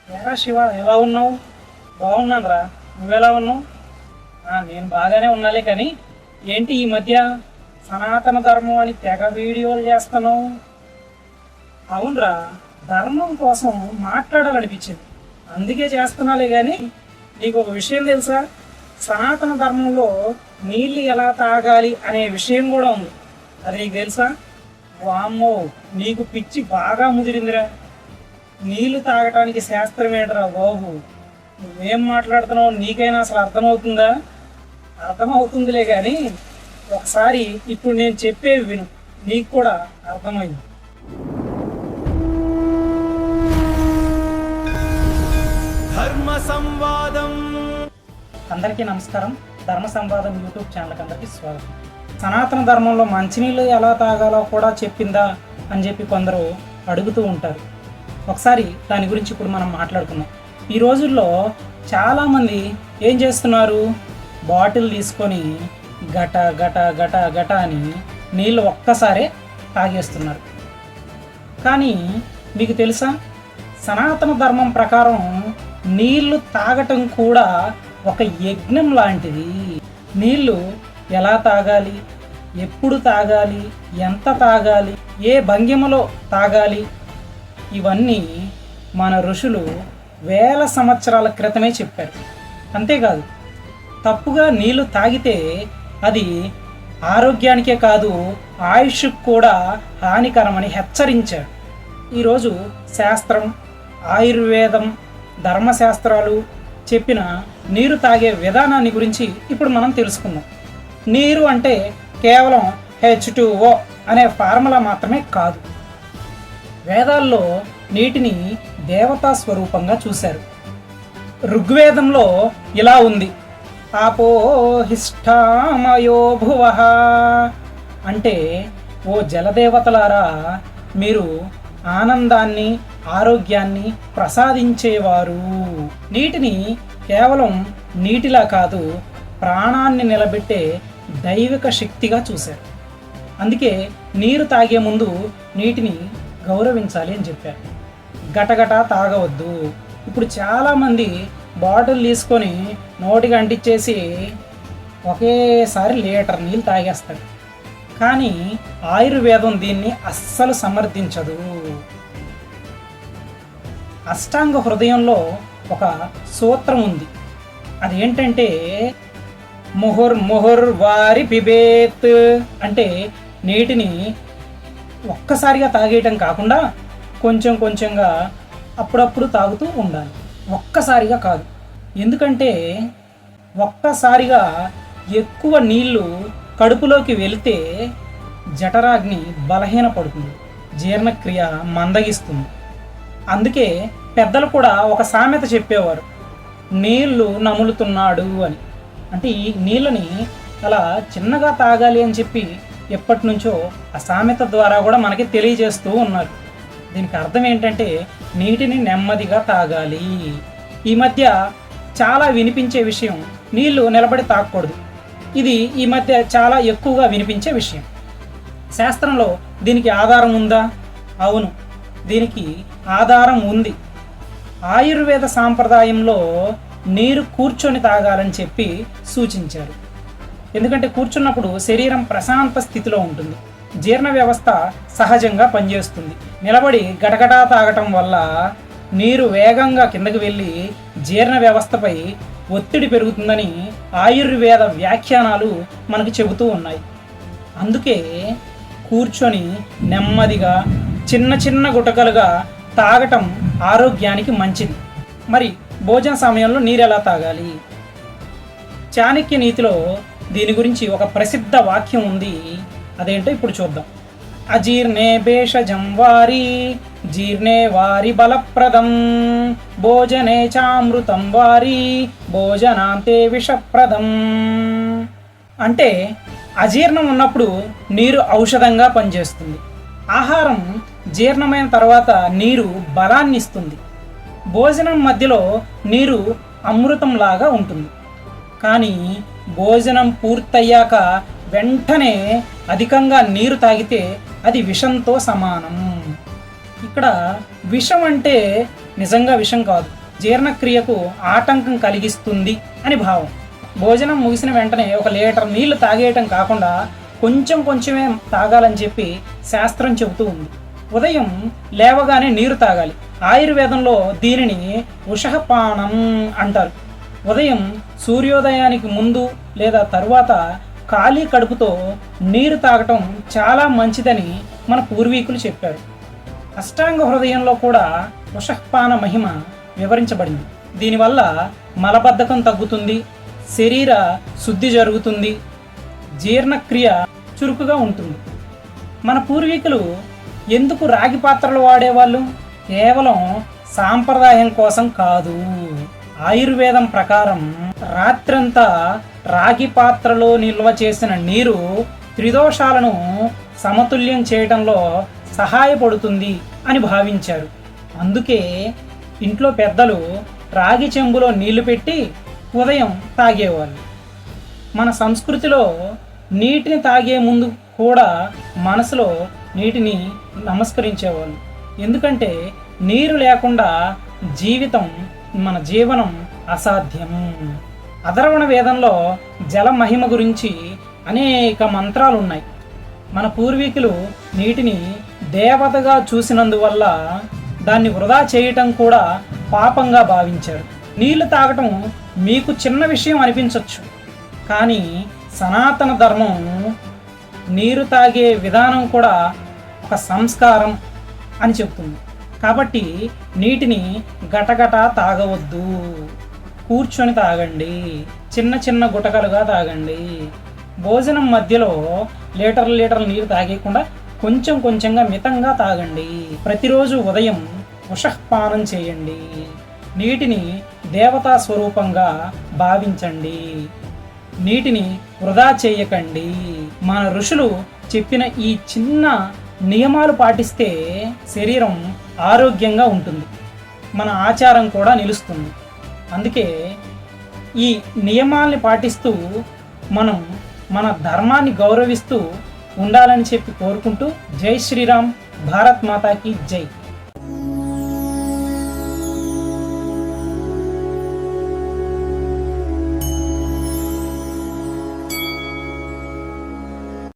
ఏరా శివ, ఎలా ఉన్నావు? బాగున్నాను రా, నువ్వెలా ఉన్నావు? నేను బాగానే ఉన్నాలే, కానీ ఏంటి ఈ మధ్య సనాతన ధర్మం అని తెగ వీడియోలు చేస్తున్నావు? అవునరా, ధర్మం కోసం మాట్లాడాలనిపించింది, అందుకే చేస్తున్నాలే. కానీ నీకు ఒక విషయం తెలుసా? సనాతన ధర్మంలో నీళ్ళు ఎలా తాగాలి అనే విషయం కూడా ఉంది. అది నీకు తెలుసా? వామ్మో, నీకు పిచ్చి బాగా ముదిరిందిరా. నీళ్లు తాగటానికి శాస్త్రం ఏంటరా బాబు? నువ్వేం మాట్లాడుతున్నావు? నీకైనా అసలు అర్థమవుతుందా? అర్థమవుతుందిలే, కానీ ఒకసారి ఇప్పుడు నేను చెప్పేవి విను, నీకు కూడా అర్థమైంది. ధర్మ సంవాదం. అందరికీ నమస్కారం. ధర్మ సంవాదం యూట్యూబ్ ఛానల్కి అందరికీ స్వాగతం. సనాతన ధర్మంలో మంచినీళ్ళు ఎలా తాగాలో కూడా చెప్పిందా అని చెప్పి కొందరు అడుగుతూ ఉంటారు. ఒకసారి దాని గురించి ఇప్పుడు మనం మాట్లాడుకుందాం. ఈ రోజుల్లో చాలామంది ఏం చేస్తున్నారు? బాటిల్ తీసుకొని గట గట గట గట అని నీళ్ళు ఒక్కసారే తాగేస్తున్నారు. కానీ మీకు తెలుసా, సనాతన ధర్మం ప్రకారం నీళ్లు తాగటం కూడా ఒక యజ్ఞం లాంటిది. నీళ్లు ఎలా తాగాలి, ఎప్పుడు తాగాలి, ఎంత తాగాలి, ఏ భంగిమలో తాగాలి, ఇవన్నీ మన ఋషులు వేల సంవత్సరాల క్రితమే చెప్పారు. అంతేకాదు, తప్పుగా నీళ్లు తాగితే అది ఆరోగ్యానికే కాదు, ఆయుష్కు కూడా హానికరమని హెచ్చరించారు. ఈరోజు శాస్త్రం, ఆయుర్వేదం, ధర్మశాస్త్రాలు చెప్పిన నీరు తాగే విధానాన్ని గురించి ఇప్పుడు మనం తెలుసుకుందాం. నీరు అంటే కేవలం H2O అనే ఫార్ములా మాత్రమే కాదు. వేదాల్లో నీటిని దేవతా స్వరూపంగా చూశారు. ఋగ్వేదంలో ఇలా ఉంది: ఆపోహిష్టామయో భువః. అంటే ఓ జలదేవతలారా, మీరు ఆనందాన్ని, ఆరోగ్యాన్ని ప్రసాదించేవారు. నీటిని కేవలం నీటిలా కాదు, ప్రాణాన్ని నిలబెట్టే దైవిక శక్తిగా చూశారు. అందుకే నీరు తాగే ముందు నీటిని గౌరవించాలి అని చెప్పారు. గటగట తాగవద్దు. ఇప్పుడు చాలామంది బాటిల్ తీసుకొని నోటికి అంటించేసి ఒకేసారి లీటర్ నీళ్ళు తాగేస్తారు. కానీ ఆయుర్వేదం దీన్ని అస్సలు సమర్థించదు. అష్టాంగ హృదయంలో ఒక సూత్రం ఉంది. అదేంటంటే ముహుర్ వారి పిబేత్. అంటే నీటిని ఒక్కసారిగా తాగేయటం కాకుండా కొంచెం కొంచెంగా అప్పుడప్పుడు తాగుతూ ఉండాలి, ఒక్కసారిగా కాదు. ఎందుకంటే ఒక్కసారిగా ఎక్కువ నీళ్లు కడుపులోకి వెళితే జఠరాగ్ని బలహీనపడుతుంది, జీర్ణక్రియ మందగిస్తుంది. అందుకే పెద్దలు కూడా ఒక సామెత చెప్పేవారు, నీళ్లు నములుతున్నాడు అని. అంటే ఈ నీళ్ళని అలా చిన్నగా తాగాలి అని చెప్పి ఎప్పటి నుంచో ఆ సామెత ద్వారా కూడా మనకి తెలియజేస్తూ ఉన్నారు. దీనికి అర్థం ఏంటంటే నీటిని నెమ్మదిగా తాగాలి. ఈ మధ్య చాలా వినిపించే విషయం, నీళ్లు నిలబడి తాగకూడదు. ఇది ఈ మధ్య చాలా ఎక్కువగా వినిపించే విషయం. శాస్త్రంలో దీనికి ఆధారం ఉందా? అవును, దీనికి ఆధారం ఉంది. ఆయుర్వేద సాంప్రదాయంలో నీరు కూర్చొని తాగాలని చెప్పి సూచించారు. ఎందుకంటే కూర్చున్నప్పుడు శరీరం ప్రశాంత స్థితిలో ఉంటుంది, జీర్ణ వ్యవస్థ సహజంగా పనిచేస్తుంది. నిలబడి గటగటా తాగటం వల్ల నీరు వేగంగా కిందకి వెళ్ళి జీర్ణ వ్యవస్థపై ఒత్తిడి పెరుగుతుందని ఆయుర్వేద వ్యాఖ్యానాలు మనకు చెబుతూ ఉన్నాయి. అందుకే కూర్చొని నెమ్మదిగా చిన్న చిన్న గుటకలుగా తాగటం ఆరోగ్యానికి మంచిది. మరి భోజన సమయంలో నీరు ఎలా తాగాలి? చాణక్య నీతిలో దీని గురించి ఒక ప్రసిద్ధ వాక్యం ఉంది. అదేంటో ఇప్పుడు చూద్దాం. అజీర్ణే భేషజం వారి జీర్ణే వారి బలప్రదం భోజనే చామృతం వారి భోజనాంతే విషప్రదం. అంటే అజీర్ణం ఉన్నప్పుడు నీరు ఔషధంగా పనిచేస్తుంది. ఆహారం జీర్ణమైన తర్వాత నీరు బలాన్ని ఇస్తుంది. భోజనం మధ్యలో నీరు అమృతంలాగా ఉంటుంది. కానీ భోజనం పూర్తయ్యాక వెంటనే అధికంగా నీరు తాగితే అది విషంతో సమానం. ఇక్కడ విషం అంటే నిజంగా విషం కాదు, జీర్ణక్రియకు ఆటంకం కలిగిస్తుంది అని భావం. భోజనం ముగిసిన వెంటనే 1 లీటర్ నీళ్లు తాగేయటం కాకుండా కొంచెం కొంచెమే తాగాలని చెప్పి శాస్త్రం చెబుతూ ఉంది. ఉదయం లేవగానే నీరు తాగాలి. ఆయుర్వేదంలో దీనిని ఉషఃపానం అంటారు. ఉదయం సూర్యోదయానికి ముందు లేదా తరువాత ఖాళీ కడుపుతో నీరు తాగటం చాలా మంచిదని మన పూర్వీకులు చెప్పారు. అష్టాంగ హృదయంలో కూడా ఉషఃపాన మహిమ వివరించబడింది. దీనివల్ల మలబద్ధకం తగ్గుతుంది, శరీర శుద్ధి జరుగుతుంది, జీర్ణక్రియ చురుకుగా ఉంటుంది. మన పూర్వీకులు ఎందుకు రాగి పాత్రలు వాడేవాళ్ళు? కేవలం సాంప్రదాయం కోసం కాదు. ఆయుర్వేదం ప్రకారం రాత్రంతా రాగి పాత్రలో నిల్వ చేసిన నీరు త్రిదోషాలను సమతుల్యం చేయడంలో సహాయపడుతుంది అని భావించారు. అందుకే ఇంట్లో పెద్దలు రాగి చెంబులో నీళ్లు పెట్టి ఉదయం తాగేవాళ్ళు. మన సంస్కృతిలో నీటిని తాగే ముందు కూడా మనసులో నీటిని నమస్కరించేవాళ్ళు. ఎందుకంటే నీరు లేకుండా మన జీవనం అసాధ్యం. అథర్వణ వేదంలో జల మహిమ గురించి అనేక మంత్రాలు ఉన్నాయి. మన పూర్వీకులు నీటిని దేవతగా చూసినందువల్ల దాన్ని వృధా చేయటం కూడా పాపంగా భావించారు. నీళ్లు తాగటం మీకు చిన్న విషయం అనిపించవచ్చు, కానీ సనాతన ధర్మం నీరు తాగే విధానం కూడా ఒక సంస్కారం అని చెప్తుంది. కాబట్టి నీటిని గటగట తాగవద్దు, కూర్చొని తాగండి, చిన్న చిన్న గుటకలుగా తాగండి. భోజనం మధ్యలో లీటర్ల నీరు తాగేయకుండా కొంచెం కొంచెంగా మితంగా తాగండి. ప్రతిరోజు ఉదయం ఉషఃపానం చేయండి. నీటిని దేవతా స్వరూపంగా భావించండి. నీటిని వృధా చేయకండి. మన ఋషులు చెప్పిన ఈ చిన్న నియమాలు పాటిస్తే శరీరం ఆరోగ్యంగా ఉంటుంది, మన ఆచారం కూడా నిలుస్తుంది. అందుకే ఈ నియమాల్ని పాటిస్తూ మనం మన ధర్మాన్ని గౌరవిస్తూ ఉండాలని చెప్పి కోరుకుంటూ, జై శ్రీరామ్, భారత్ మాతాకి జై.